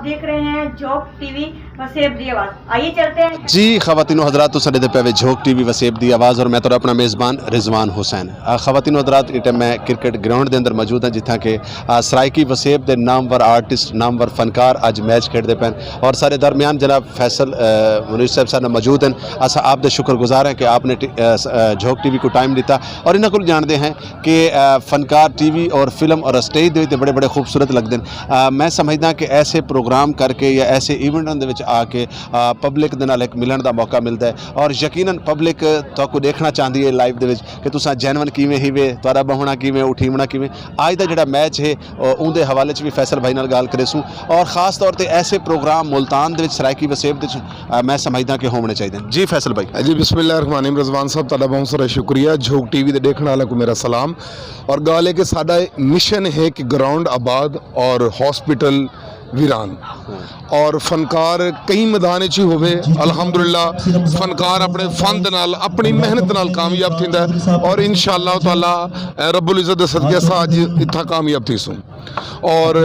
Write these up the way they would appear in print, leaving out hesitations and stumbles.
आप देख रहे हैं झोंक टीवी वसेब दी आवाज़। आइए चलते हैं जी ख़वातीनो हज़रात तो सड़े पे झोंक टीवी वसेब दी आवाज़ और मैं तो अपना मेज़बान रिजवान हुसैन। ख़वातीनो हज़रात इस टाइम मैं क्रिकेट ग्राउंड के अंदर मौजूद हाँ जिथा के सराइकी वसेब के नामवर आर्टिस्ट नामवर फनकार अज मैच खेडते पे और सारे दरमियान जनाब फैसल मुनीर साहब साहब मौजूद हैं। असा आप शुक्रगुजार हैं कि आपने झोंक टीवी को टाइम दिता और इन्हों को जानते हैं कि फनकार टीवी और फिल्म और स्टेज के बड़े बड़े खूबसूरत लगते हैं। मैं समझदा कि ऐसे प्रोग्राम करके या ऐसे इवेंटों के आके पब्लिक दे नाल एक मिलन का मौका मिलता है और यकीनन पब्लिक तो देखना चाहती है लाइव दे कि तुसा जैनवन किवें हीवे तुहाडा बहुना किवें उठीवना किवें। अज का जिहड़ा मैच है उनके हवाले भी फैसल भाई नाल गल करेसूँ और ख़ास तौर पर ऐसे प्रोग्राम मुल्तान दे सराइकी वसेब मैं समझदा कि होने चाहिए। जी फैसल भाई। जी बिस्मिल्लाहिर्रहमानिर्रहीम रिजवान साहब तुहाडा बहुत सारा शुक्रिया। झोंक टीवी के देखने वाले को मेरा सलाम और गल है कि साडा मिशन है कि ग्राउंड आबाद और हॉस्पिटल वीरान और फनकार कई मैदान च होवे। अल्हम्दुलिल्लाह फनकार अपने फन दे नाल अपनी मेहनत नाल कामयाब थींदा है और इंशाअल्लाह ताला रब्बुल इज़्ज़त दे सदके अज इत्था कामयाब थीसूं और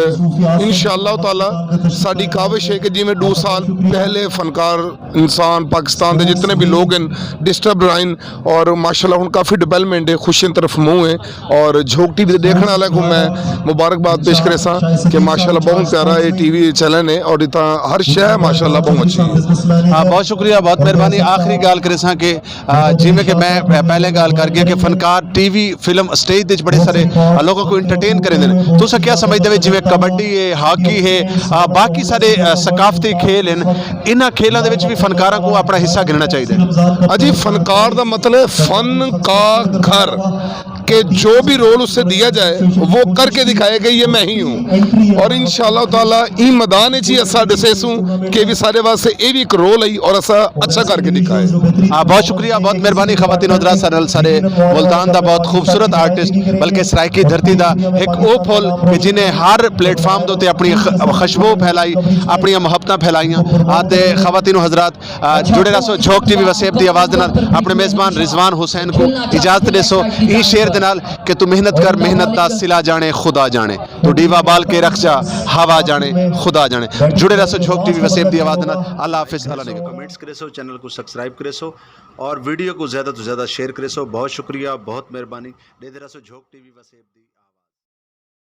इंशाअल्लाह ताला साडी काविश है कि जिवें 2 साल पहले फनकार इंसान पाकिस्तान के जितने भी लोग हैं डिस्टर्ब रहे और माशाअल्लाह हुण काफ़ी डेवलपमेंट है, खुशी तरफ मुँह है और झोंक टीवी देखने वाले को मैं मुबारकबाद पेश करे सा कि माशाअल्लाह बहुत प्यारा ये टीवी चैनल है और इतना हर शय माशाअल्लाह बहुत अच्छी है। हाँ बहुत शुक्रिया बहुत मेहरबानी। आखिरी गल करे सा कि जिमें कि मैं पहले गल कर गया कि फनकार टीवी फिल्म स्टेज बड़े सारे लोगों को इंटरटेन करेंगे। तुस क्या समझते हो जिमें कबड्डी है हॉकी है बाकी सारे सकाफती खेल हैं इन्होंने खेलों के भी फनकारों को अपना हिस्सा गिनना चाहिए। अजी फनकार का मतलब फन का घर कि जो भी रोल उससे दिया जाए वो करके दिखाएगा ये मैं ही हूँ और इंशाअल्लाह ताला ई मैदान ही असा दसेसूँ कि भी सारे वास्ते ये भी एक रोल है और असा अच्छा करके दिखाए। बहुत शुक्रिया बहुत मेहरबानी। ख़वातीन हज़रात सारे सारे मुल्तान का बहुत खूबसूरत आर्टिस्ट बल्कि सराइकी धरती का एक वो फुल कि जिन्हें हर प्लेटफार्म के उत्ते अपनी खुशबू फैलाई अपनी मुहब्बत फैलाइया। आते ख़वातीन हज़रात जुड़े रहो झोंक टीवी वसेब की आवाज़ अपने मेज़बान रिजवान हुसैन को इजाज़त देसो ई शेर कि तू मेहनत कर मेहनत दा सिला जाने खुदा जाने तू डीवा बाल के रख जा हवा जाने खुदा जाने। जुड़े रहो झोंक टीवी वसेब दी आवाज़ अल्लाह हाफिज़। अल्लाह ने कमेंट्स करे सो चैनल को सब्सक्राइब करे सो और वीडियो को ज़्यादा तो ज़्यादा शेयर करे सो। बहुत शुक्रिया बहुत मेहरबानी। दे रहो झोंक टीवी वसेब दी।